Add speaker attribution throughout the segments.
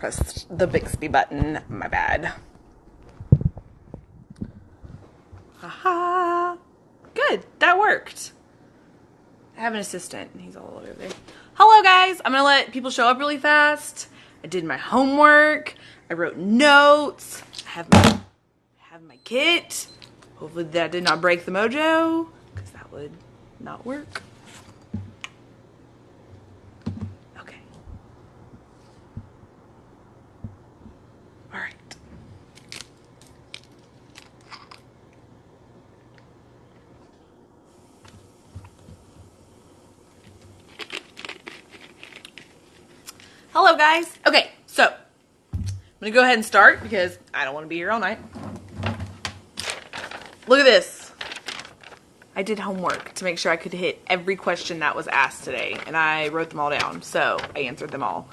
Speaker 1: pressed the Bixby button. My bad. Haha. Good. That worked. I have an assistant. He's all over there. Hello, guys. I'm going to let people show up really fast. I did my homework. I wrote notes. I have my kit. Hopefully that did not break the mojo, because that would not work. Okay. All right. Hello, guys. Okay, so I'm gonna go ahead and start because I don't want to be here all night. Look at this. I did homework to make sure I could hit every question that was asked today, and I wrote them all down, so I answered them all.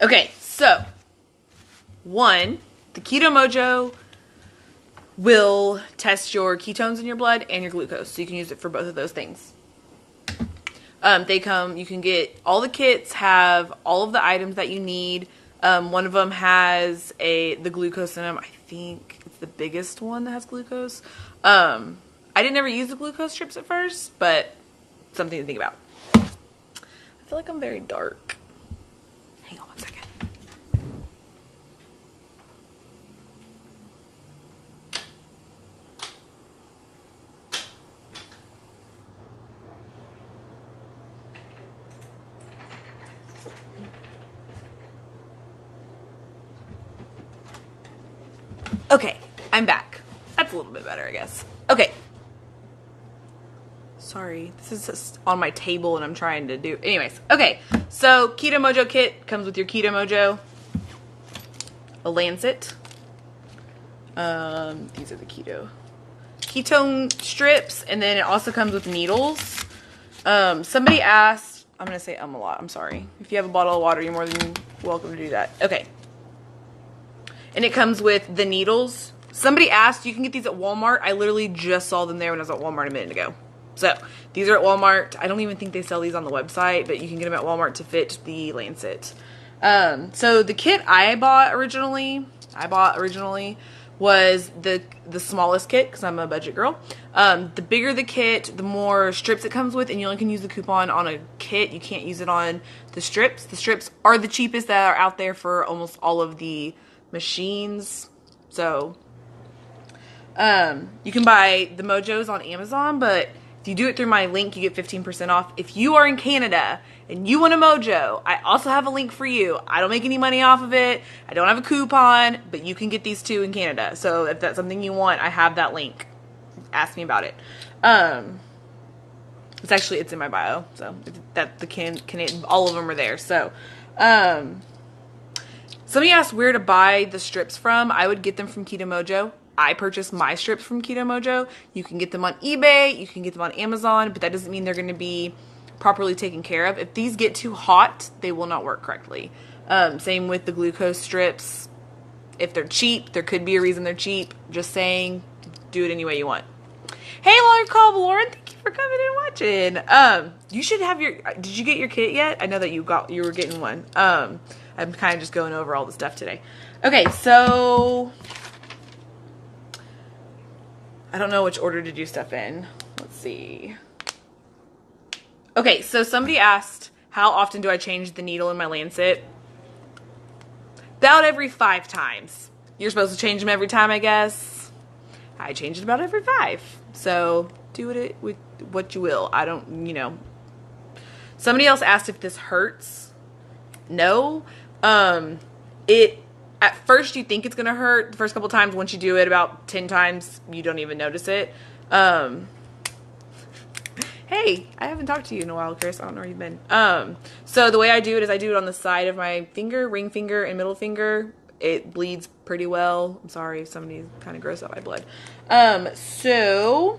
Speaker 1: Okay, so 1, the Keto Mojo will test your ketones in your blood and your glucose, so you can use it for both of those things. You can get, all the kits have all of the items that you need. One of them has the glucose in them. I think it's the biggest one that has glucose. I didn't ever use the glucose strips at first, but something to think about. I feel like I'm very dark. Hang on one second. Okay, I'm back. That's a little bit better, I guess. Okay. Sorry, this is just on my table and I'm trying to do... Anyways, okay. So, Keto Mojo kit comes with your Keto Mojo, a lancet. These are the ketone strips, and then it also comes with needles. Somebody asked... I'm going to say a lot. I'm sorry. If you have a bottle of water, you're more than welcome to do that. Okay. And it comes with the needles. Somebody asked, you can get these at Walmart. I literally just saw them there when I was at Walmart a minute ago. So, these are at Walmart. I don't even think they sell these on the website, but you can get them at Walmart to fit the lancet. So, the kit I bought originally was the smallest kit, because I'm a budget girl. The bigger the kit, the more strips it comes with, and you only can use the coupon on a kit. You can't use it on the strips. The strips are the cheapest that are out there for almost all of the machines. So you can buy the Mojos on Amazon, but if you do it through my link, you get 15% off. If you are in Canada and you want a Mojo, I also have a link for you. I don't make any money off of it. I don't have a coupon, but you can get these too in Canada. So if that's something you want, I have that link. Ask me about it. It's in my bio. So all of them are there. So, somebody asked where to buy the strips from. I would get them from Keto Mojo. I purchased my strips from Keto Mojo. You can get them on eBay. You can get them on Amazon, but that doesn't mean they're going to be properly taken care of. If these get too hot, they will not work correctly. Same with the glucose strips. If they're cheap, there could be a reason they're cheap. Just saying, do it any way you want. Hey, Lord Call Lauren, thank you for coming and watching. You should have did you get your kit yet? I know that you were getting one. I'm kind of just going over all the stuff today. Okay, so I don't know which order to do stuff in. Let's see. Okay, so somebody asked, how often do I change the needle in my lancet? About every 5 times. You're supposed to change them every time, I guess. I change it about every 5. So do it with what you will. I don't, Somebody else asked if this hurts. No. At first you think it's going to hurt. The first couple times, once you do it about 10 times, you don't even notice it. Hey, I haven't talked to you in a while, Chris. I don't know where you've been. So the way I do it is I do it on the side of my finger, ring finger, and middle finger. It bleeds pretty well. I'm sorry if somebody's kind of gross out by blood. So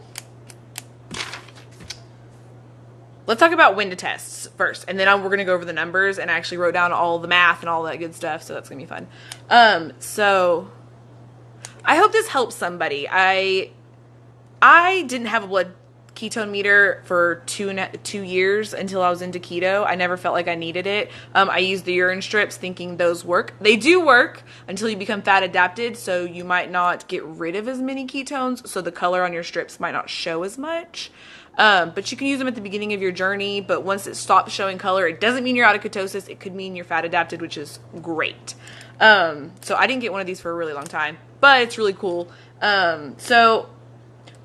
Speaker 1: let's talk about when to test first, and then we're going to go over the numbers, and I actually wrote down all the math and all that good stuff, so that's going to be fun. So I hope this helps somebody. I didn't have a blood ketone meter for 2 years until I was into keto. I never felt like I needed it. I used the urine strips thinking those work. They do work until you become fat adapted, so you might not get rid of as many ketones, so the color on your strips might not show as much. But you can use them at the beginning of your journey, but once it stops showing color, it doesn't mean you're out of ketosis. It could mean you're fat adapted, which is great. So I didn't get one of these for a really long time, but it's really cool. So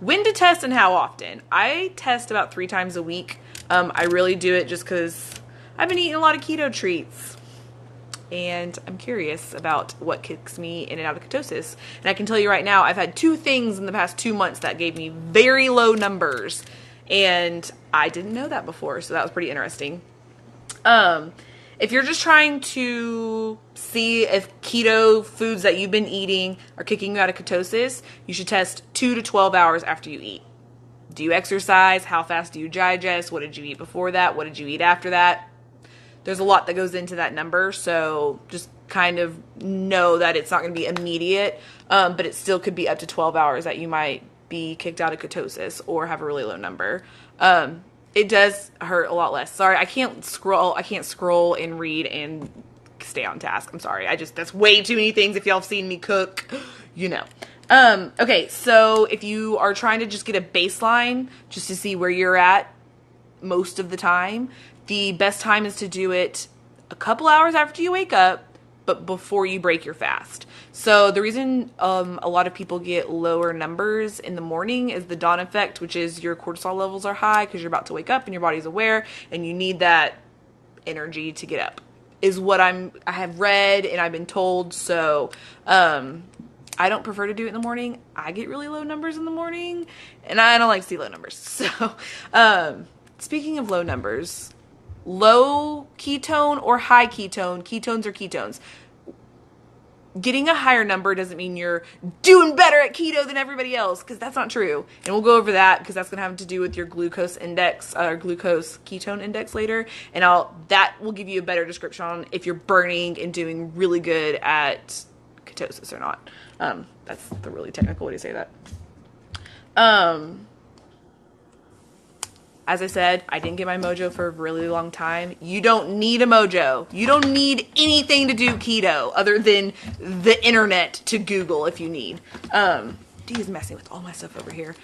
Speaker 1: when to test and how often? I test about 3 times a week. I really do it just because I've been eating a lot of keto treats. And I'm curious about what kicks me in and out of ketosis. And I can tell you right now, I've had 2 things in the past 2 months that gave me very low numbers. And I didn't know that before, so that was pretty interesting. If you're just trying to see if keto foods that you've been eating are kicking you out of ketosis, you should test 2 to 12 hours after you eat. Do you exercise? How fast do you digest? What did you eat before that? What did you eat after that? There's a lot that goes into that number, so just kind of know that it's not going to be immediate, but it still could be up to 12 hours that you might be kicked out of ketosis or have a really low number. It does hurt a lot less. Sorry, I can't scroll and read and stay on task. I'm sorry. That's way too many things. If y'all have seen me cook, you know. Okay, so if you are trying to just get a baseline just to see where you're at most of the time, the best time is to do it a couple hours after you wake up, but before you break your fast. So the reason a lot of people get lower numbers in the morning is the dawn effect, which is your cortisol levels are high because you're about to wake up and your body's aware and you need that energy to get up, is what I have read and I've been told. So I don't prefer to do it in the morning. I get really low numbers in the morning and I don't like to see low numbers. So speaking of low numbers, low ketone or high ketone, ketones or ketones. Getting a higher number doesn't mean you're doing better at keto than everybody else, because that's not true. And we'll go over that because that's going to have to do with your glucose index or glucose ketone index later. And that will give you a better description on if you're burning and doing really good at ketosis or not. That's the really technical way to say that. As I said, I didn't get my Mojo for a really long time. You don't need a Mojo. You don't need anything to do keto other than the internet to Google if you need. D is messing with all my stuff over here.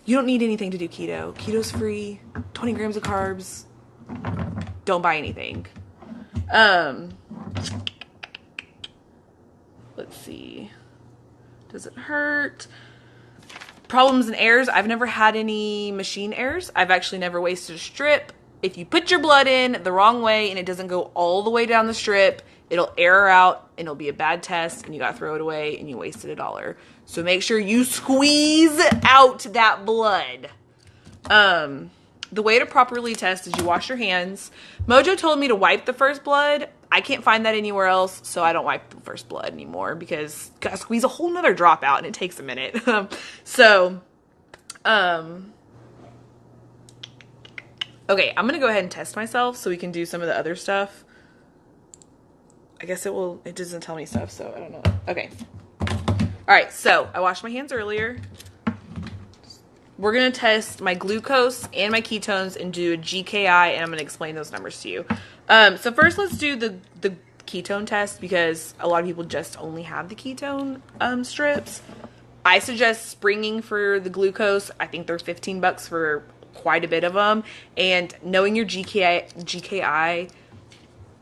Speaker 1: You don't need anything to do keto. Keto's free, 20 grams of carbs. Don't buy anything. Let's see. Does it hurt? Problems and errors. I've never had any machine errors. I've actually never wasted a strip. If you put your blood in the wrong way and it doesn't go all the way down the strip, it'll error out and it'll be a bad test and you gotta throw it away and you wasted $1. So make sure you squeeze out that blood. The way to properly test is you wash your hands. Mojo told me to wipe the first blood. I can't find that anywhere else, so I don't wipe the first blood anymore because you gotta squeeze a whole nother drop out and it takes a minute. Okay, I'm gonna go ahead and test myself so we can do some of the other stuff. I guess it doesn't tell me stuff, so I don't know. Okay. Alright, so I washed my hands earlier. We're going to test my glucose and my ketones and do a GKI, and I'm going to explain those numbers to you. So first let's do the ketone test because a lot of people just only have the ketone strips. I suggest springing for the glucose. I think they're $15 for quite a bit of them. And knowing your GKI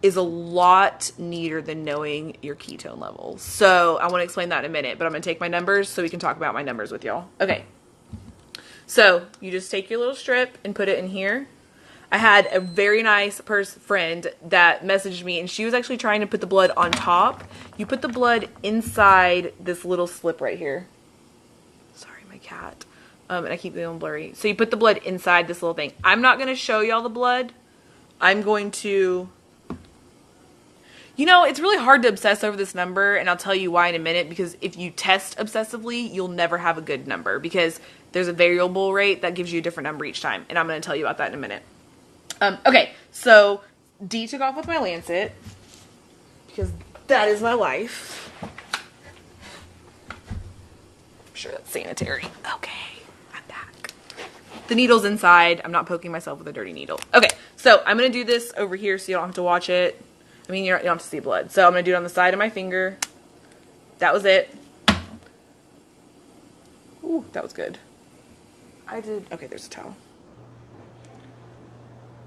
Speaker 1: is a lot neater than knowing your ketone levels. So I want to explain that in a minute, but I'm going to take my numbers so we can talk about my numbers with y'all. Okay. So you just take your little strip and put it in here. I had a very nice friend that messaged me and she was actually trying to put the blood on top. You put the blood inside this little slip right here. Sorry, my cat. And I keep going blurry. So you put the blood inside this little thing. I'm not going to show y'all the blood. I'm going to... You know, it's really hard to obsess over this number, and I'll tell you why in a minute, because if you test obsessively, you'll never have a good number, because there's a variable rate that gives you a different number each time, and I'm going to tell you about that in a minute. Okay, so D took off with my Lancet, because that is my life. I'm sure that's sanitary. Okay, I'm back. The needle's inside. I'm not poking myself with a dirty needle. Okay, so I'm going to do this over here so you don't have to watch it. I mean, you don't have to see blood. So I'm going to do it on the side of my finger. That was it. Ooh, that was good. Okay, there's a towel.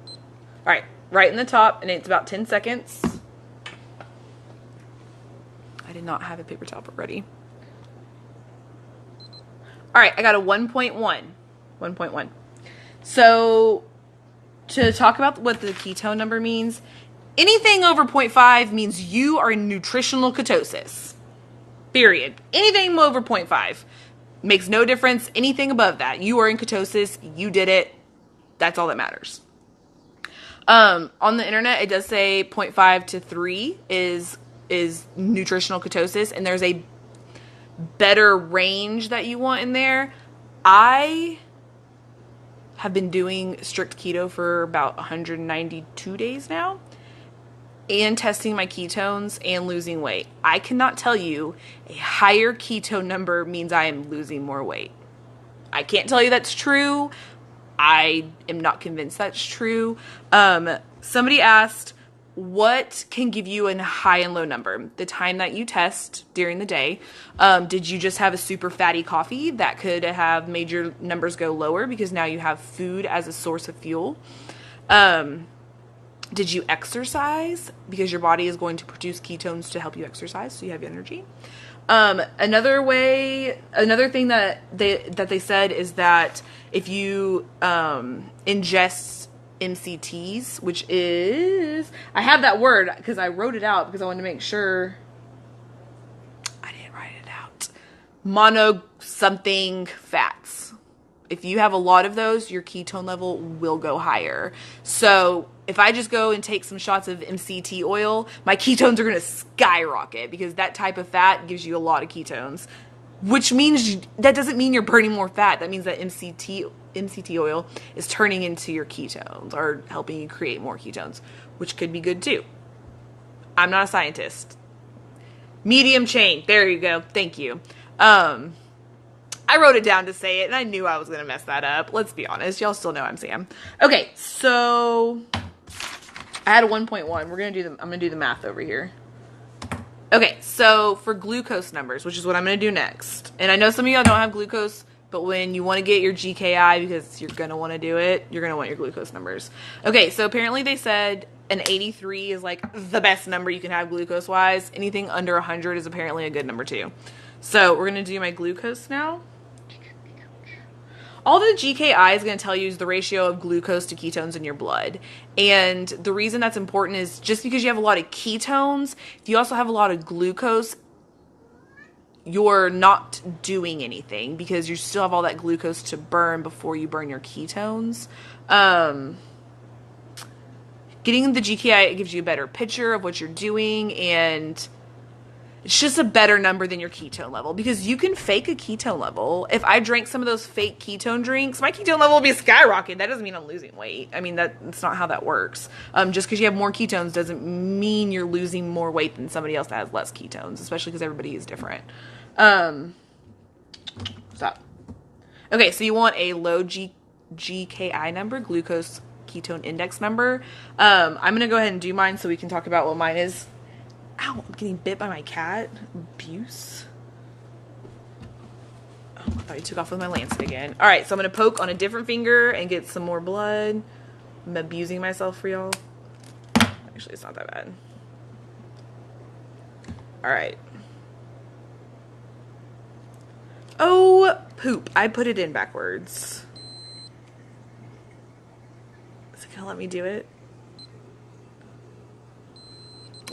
Speaker 1: All right, right in the top, and it's about 10 seconds. I did not have a paper towel ready. All right, I got a 1.1. 1.1. So to talk about what the ketone number means, anything over 0.5 means you are in nutritional ketosis. Period. Anything over 0.5 makes no difference. Anything above that, you are in ketosis. You did it. That's all that matters. On the internet, it does say 0.5 to 3 is nutritional ketosis, and there's a better range that you want in there. I have been doing strict keto for about 192 days now, and testing my ketones and losing weight. I cannot tell you a higher ketone number means I am losing more weight. I can't tell you that's true. I am not convinced that's true. Somebody asked, what can give you a high and low number? The time that you test during the day. Did you just have a super fatty coffee that could have made your numbers go lower because now you have food as a source of fuel? Did you exercise because your body is going to produce ketones to help you exercise so you have energy? Another thing that they said is that if you ingest MCTs, which is, I have that word because I wrote it out because I wanted to make sure I didn't write it out. Mono something fats. If you have a lot of those, your ketone level will go higher. So if I just go and take some shots of MCT oil, my ketones are going to skyrocket because that type of fat gives you a lot of ketones, which means that doesn't mean you're burning more fat. That means that MCT oil is turning into your ketones or helping you create more ketones, which could be good too. I'm not a scientist. Medium chain. There you go. Thank you. I wrote it down to say it, and I knew I was going to mess that up. Let's be honest. Y'all still know I'm Sam. Okay, so I had a 1.1. I'm going to do the math over here. Okay, so for glucose numbers, which is what I'm going to do next. And I know some of y'all don't have glucose, but when you want to get your GKI, because you're going to want to do it, you're going to want your glucose numbers. Okay, so apparently they said an 83 is like the best number you can have glucose-wise. Anything under 100 is apparently a good number too. So we're going to do my glucose now. All the GKI is going to tell you is the ratio of glucose to ketones in your blood. And the reason that's important is just because you have a lot of ketones, if you also have a lot of glucose, you're not doing anything because you still have all that glucose to burn before you burn your ketones. Getting the GKI, it gives you a better picture of what you're doing, and it's just a better number than your ketone level because you can fake a ketone level. If I drank some of those fake ketone drinks, my ketone level will be skyrocketing. That doesn't mean I'm losing weight. I mean, that's not how that works. Just because you have more ketones doesn't mean you're losing more weight than somebody else that has less ketones, especially because everybody is different. Stop. Okay, so you want a low GKI number, glucose ketone index number. I'm going to go ahead and do mine so we can talk about what mine is. Ow, I'm getting bit by my cat. Abuse. Oh, I thought you took off with my lancet again. All right, so I'm going to poke on a different finger and get some more blood. I'm abusing myself for y'all. Actually, it's not that bad. All right. Oh, poop. I put it in backwards. Is it going to let me do it?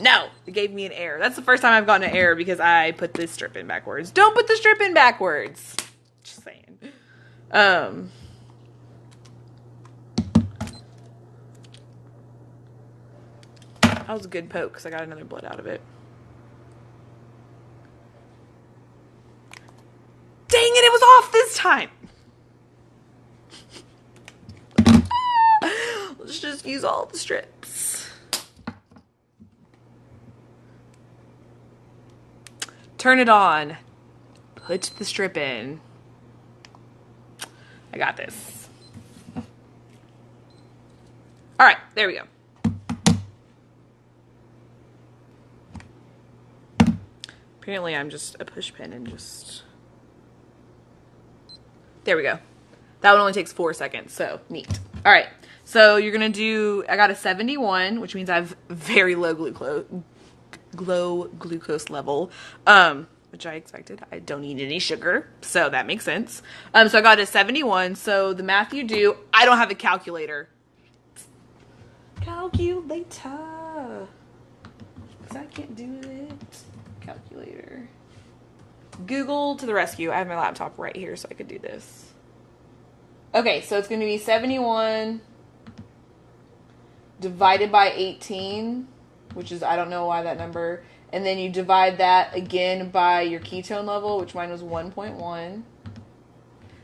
Speaker 1: No, it gave me an error. That's the first time I've gotten an error because I put this strip in backwards. Don't put the strip in backwards. Just saying. That was a good poke because I got another blood out of it. Dang it, it was off this time. Let's just use all the strips. Turn it on. Put the strip in. I got this. All right, there we go. Apparently I'm just a push pin and just... There we go. That one only takes 4 seconds, so neat. All right, so you're gonna do, I got a 71, which means I have very low glucose level, which I expected. I don't eat any sugar, so that makes sense. So I got a 71, so the math you do, I don't have a calculator. Calculator. Because I can't do it. Calculator. Google to the rescue. I have my laptop right here so I could do this. Okay, so it's going to be 71 divided by 18, which is, I don't know why that number. And then you divide that again by your ketone level, which mine was 1.1.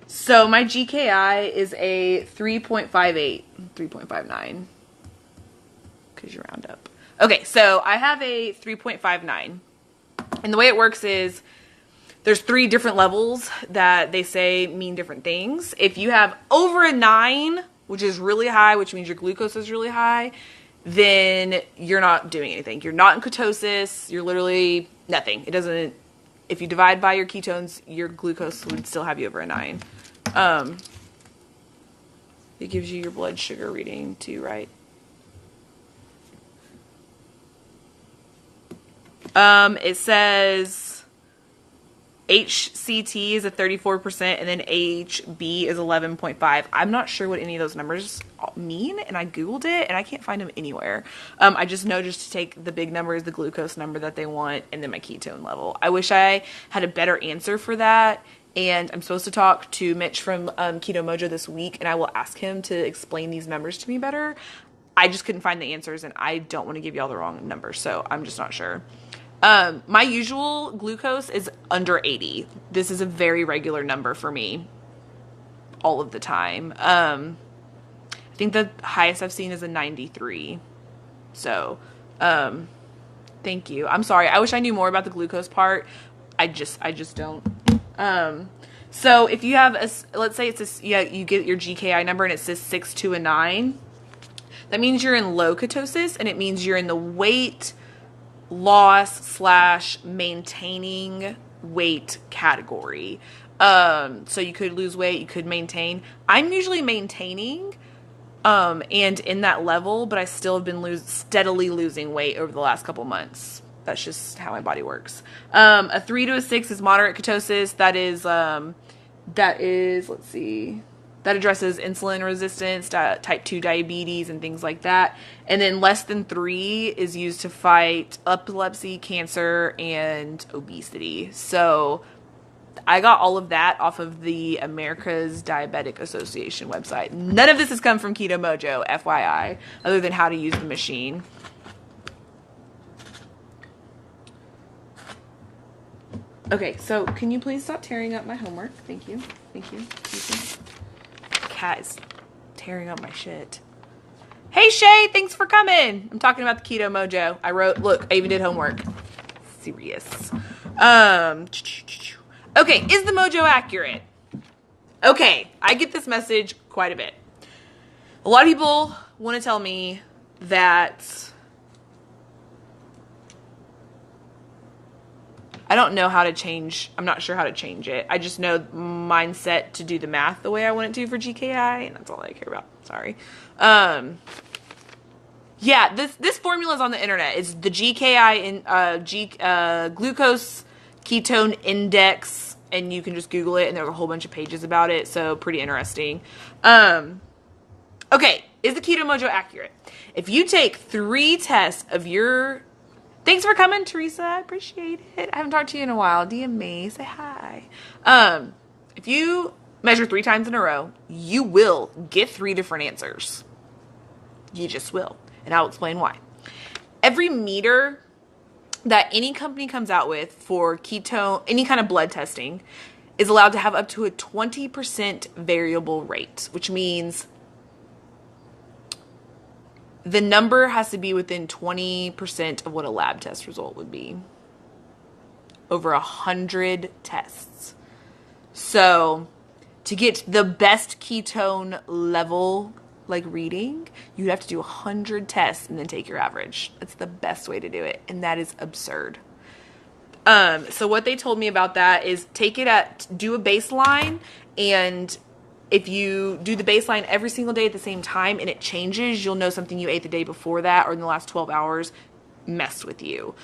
Speaker 1: So my GKI is a 3.58, 3.59, because you round up. Okay, so I have a 3.59. And the way it works is there's 3 different levels that they say mean different things. If you have over a 9, which is really high, which means your glucose is really high, then you're not doing anything. You're not in ketosis. You're literally nothing. It doesn't, if you divide by your ketones, your glucose would still have you over a 9. It gives you your blood sugar reading too, right? It says HCT is a 34% and then HB is 11.5. I'm not sure what any of those numbers mean, and I Googled it and I can't find them anywhere. I just know just to take the big numbers, the glucose number that they want, and then my ketone level. I wish I had a better answer for that, and I'm supposed to talk to Mitch from Keto Mojo this week, and I will ask him to explain these numbers to me better. I just couldn't find the answers, and I don't want to give y'all the wrong numbers, so I'm just not sure. My usual glucose is under 80. This is a very regular number for me all of the time. I think the highest I've seen is a 93. So, thank you. I'm sorry. I wish I knew more about the glucose part. I just don't. So if you have let's say it's you get your GKI number and it says 6 to a 9, that means you're in low ketosis, and it means you're in the weight loss / maintaining weight category. So you could lose weight, you could maintain. I'm usually maintaining, and in that level, but I still have been steadily losing weight over the last couple months. That's just how my body works. A 3 to a 6 is moderate ketosis. That is, let's see, that addresses insulin resistance, type 2 diabetes, and things like that. And then less than 3 is used to fight epilepsy, cancer, and obesity. So I got all of that off of the America's Diabetic Association website. None of this has come from Keto Mojo, FYI, other than how to use the machine. Okay, so can you please stop tearing up my homework? Thank you. Thank you. Thank you. Cat is tearing up my shit. Hey Shay, thanks for coming. I'm talking about the Keto Mojo. Look, I even did homework. Serious. Okay, is the Mojo accurate? Okay, I get this message quite a bit. A lot of people want to tell me that I don't know how to change. I'm not sure how to change it. I just know mine's set to do the math the way I want it to for GKI, and that's all I care about. Sorry. Yeah, this formula is on the internet. It's the GKI glucose ketone index, and you can just Google it, and there's a whole bunch of pages about it. So pretty interesting. Okay, is the Keto Mojo accurate? If you take 3 tests of your... Thanks for coming, Teresa. I appreciate it. I haven't talked to you in a while. DM me. Say hi. If you measure 3 times in a row, you will get 3 different answers. You just will. And I'll explain why. Every meter that any company comes out with for ketone, any kind of blood testing, is allowed to have up to a 20% variable rate, which means the number has to be within 20% of what a lab test result would be. Over 100 tests. So to get the best ketone level like reading, you'd have to do 100 tests and then take your average. That's the best way to do it, and that is absurd. So what they told me about that is do a baseline, and if you do the baseline every single day at the same time and it changes, you'll know something you ate the day before that or in the last 12 hours messed with you.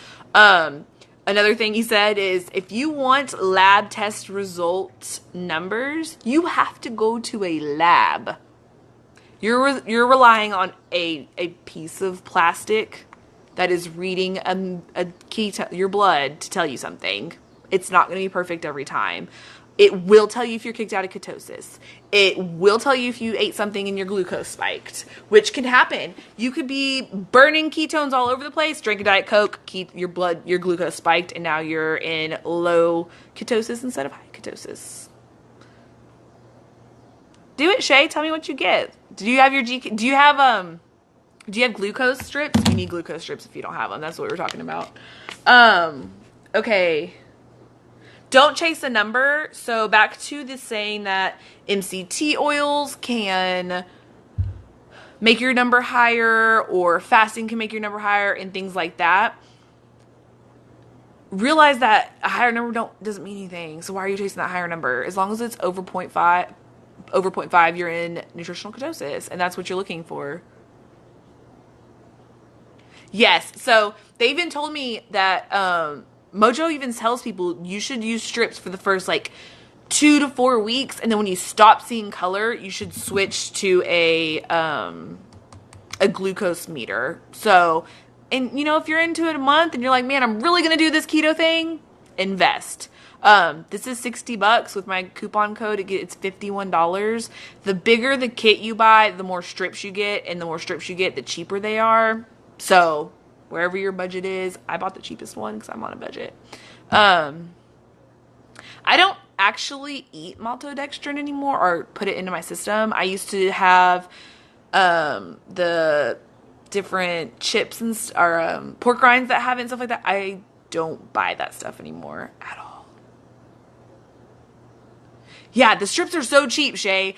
Speaker 1: Another thing he said is if you want lab test result numbers, you have to go to a lab. You're relying on a piece of plastic that is reading your blood to tell you something. It's not going to be perfect every time. It will tell you if you're kicked out of ketosis. It will tell you if you ate something and your glucose spiked, which can happen. You could be burning ketones all over the place, drink a Diet Coke, your glucose spiked, and now you're in low ketosis instead of high ketosis. Do it, Shay. Tell me what you get. Do you have glucose strips? You need glucose strips if you don't have them. That's what we're talking about. Okay. Don't chase a number. So back to the saying that MCT oils can make your number higher, or fasting can make your number higher, and things like that. Realize that a higher number doesn't mean anything. So why are you chasing that higher number? As long as it's over 0.5, you're in nutritional ketosis, and that's what you're looking for. Yes. So they even told me that Mojo even tells people you should use strips for the first 2 to 4 weeks, and then when you stop seeing color, you should switch to a glucose meter. So, and if you're into it a month and you're like, man, I'm really gonna do this keto thing, invest. This is $60 with my coupon code. It's $51. The bigger the kit you buy, the more strips you get, and the more strips you get, the cheaper they are. So wherever your budget is, I bought the cheapest one because I'm on a budget. I don't actually eat maltodextrin anymore or put it into my system. I used to have the different chips or pork rinds that have it and stuff like that. I don't buy that stuff anymore at all. Yeah, the strips are so cheap, Shay.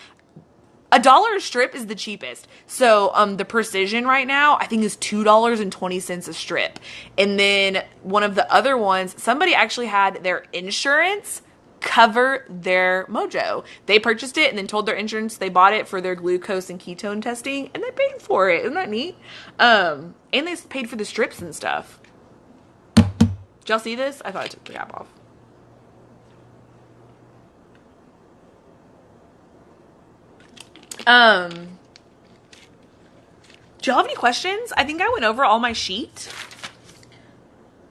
Speaker 1: $1 a strip is the cheapest. So, the Precision right now, I think is $2.20 a strip. And then one of the other ones, somebody actually had their insurance cover their Mojo. They purchased it and then told their insurance they bought it for their glucose and ketone testing, and they paid for it. Isn't that neat? And they paid for the strips and stuff. Did y'all see this? I thought I took the cap off. Do y'all have any questions? I think I went over all my sheet.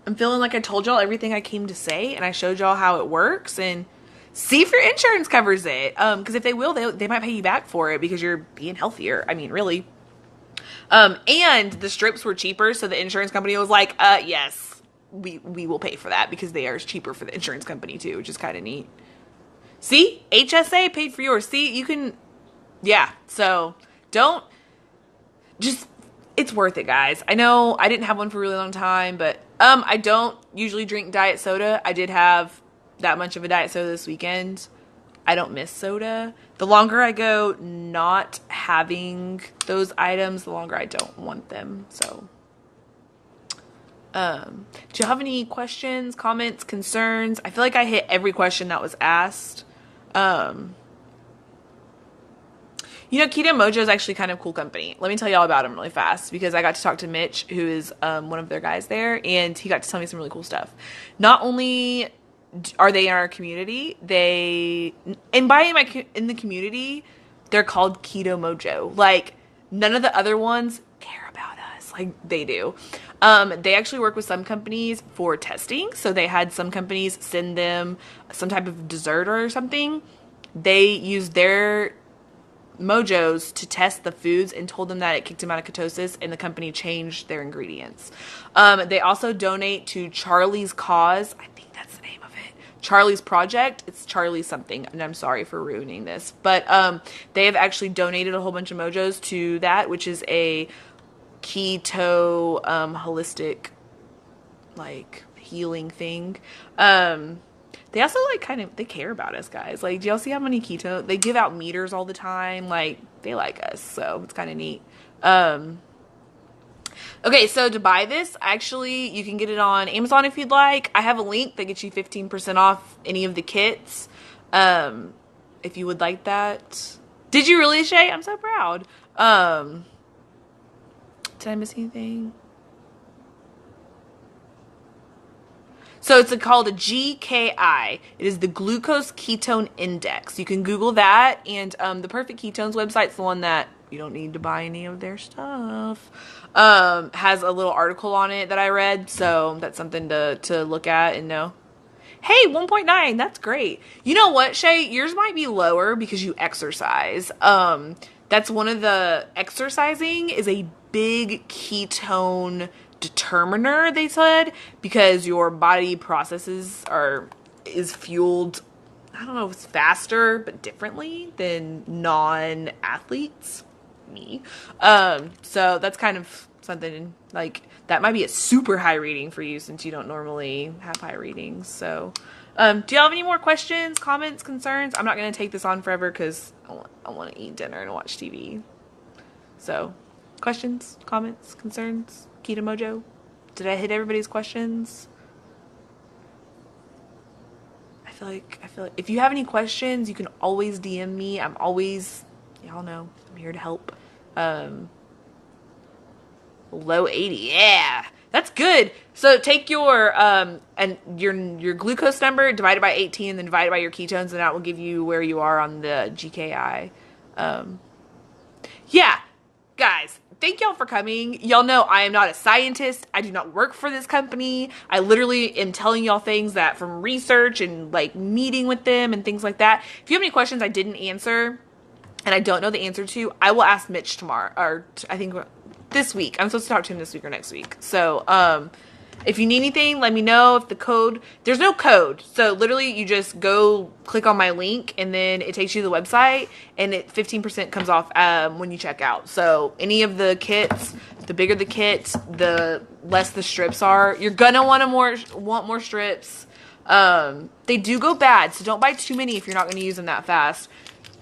Speaker 1: I'm feeling like I told y'all everything I came to say, and I showed y'all how it works, and see if your insurance covers it. Because if they will, they might pay you back for it because you're being healthier. I mean, really. And the strips were cheaper, so the insurance company was like, yes, we will pay for that because they are cheaper for the insurance company too, which is kind of neat. See? HSA paid for yours. See, you can... Yeah, so it's worth it, guys. I know I didn't have one for a really long time, but I don't usually drink diet soda. I did have that much of a diet soda this weekend. I don't miss soda. The longer I go not having those items, the longer I don't want them. So, do you have any questions, comments, concerns? I feel like I hit every question that was asked. Keto Mojo is actually kind of a cool company. Let me tell y'all about them really fast because I got to talk to Mitch, who is one of their guys there, and he got to tell me some really cool stuff. Not only are they in our community, in the community, they're called Keto Mojo. Like, none of the other ones care about us like they do. They actually work with some companies for testing. So they had some companies send them some type of dessert or something. They use their Mojos to test the foods and told them that it kicked them out of ketosis, and the company changed their ingredients. They also donate to Charlie's Cause. I think that's the name of it. Charlie's Project. It's Charlie something, and I'm sorry for ruining this. But they have actually donated a whole bunch of Mojos to that, which is a keto holistic healing thing. They also they care about us, guys. Do y'all see how many keto they give out meters all the time? they like us. So it's kind of neat. Okay, so to buy this, actually, you can get it on Amazon if you'd like. I have a link that gets you 15% off any of the kits. If you would like that. Did you really, Shay? I'm so proud. Did I miss anything? So it's called a GKI. It is the Glucose Ketone Index. You can Google that, and the Perfect Ketones website's the one that you don't need to buy any of their stuff. Has a little article on it that I read, so that's something to look at and know. Hey, 1.9, that's great. You know what, Shay? Yours might be lower because you exercise. That's one of the exercising is a big ketone determiner, they said, because your body processes is fueled, I don't know if it's faster, but differently than non-athletes, me. So that's kind of something like that might be a super high reading for you since you don't normally have high readings. So, do y'all have any more questions, comments, concerns? I'm not going to take this on forever because I want to eat dinner and watch TV. So, questions, comments, concerns? Keto Mojo? Did I hit everybody's questions? I feel like if you have any questions, you can always DM me. I'm always, y'all know, I'm here to help. Low 80, yeah, that's good. So take your and your glucose number, divide it by 18, and then divide it by your ketones, and that will give you where you are on the GKI. Yeah, guys, thank y'all for coming. Y'all know I am not a scientist. I do not work for this company. I literally am telling y'all things that from research and like meeting with them and things like that. If you have any questions I didn't answer and I don't know the answer to, I will ask Mitch tomorrow, or I think this week. I'm supposed to talk to him this week or next week. So, if you need anything, let me know. If the code, there's no code. So literally you just go click on my link and then it takes you to the website and 15% comes off, when you check out. So any of the kits, the bigger the kit, the less the strips are. You're gonna want more strips. They do go bad. So don't buy too many if you're not going to use them that fast.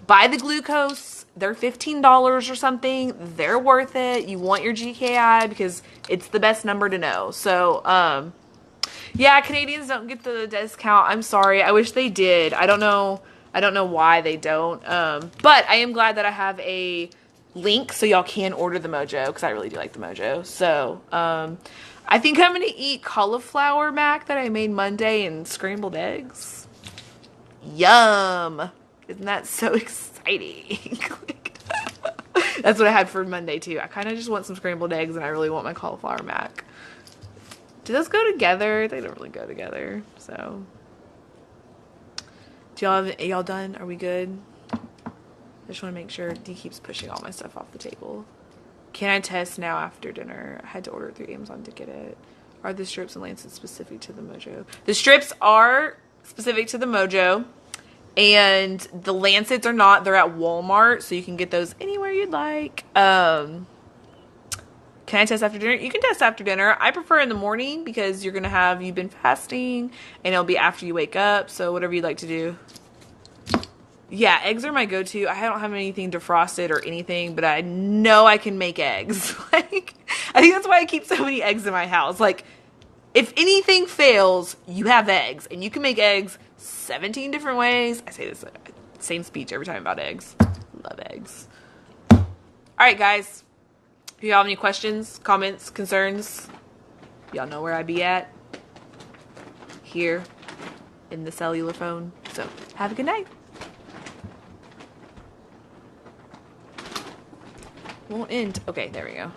Speaker 1: Buy the glucose. They're $15 or something. They're worth it. You want your GKI because it's the best number to know. So, yeah, Canadians don't get the discount. I'm sorry. I wish they did. I don't know why they don't. But I am glad that I have a link so y'all can order the Mojo because I really do like the Mojo. So, I think I'm going to eat cauliflower mac that I made Monday and scrambled eggs. Yum. Isn't that so exciting? That's what I had for Monday too. I kind of just want some scrambled eggs and I really want my cauliflower mac. Do those go together? They don't really go together. So, y'all done? Are we good? I just want to make sure he keeps pushing all my stuff off the table. Can I test now after dinner? I had to order it through Amazon to get it. Are the strips and lancets specific to the Mojo? The strips are specific to the Mojo. And the lancets are not. They're at Walmart, so you can get those anywhere you'd like. Can I test after dinner? You can test after dinner. I prefer in the morning because you've been fasting, and it'll be after you wake up, so whatever you'd like to do. Yeah, eggs are my go-to. I don't have anything defrosted or anything, but I know I can make eggs. Like, I think that's why I keep so many eggs in my house. Like, if anything fails, you have eggs, and you can make eggs 17 different ways. I say this same speech every time about eggs. Love eggs. All right, guys. If you have any questions, comments, concerns, y'all know where I be at. Here in the cellular phone. So, have a good night. Won't end. Okay, there we go.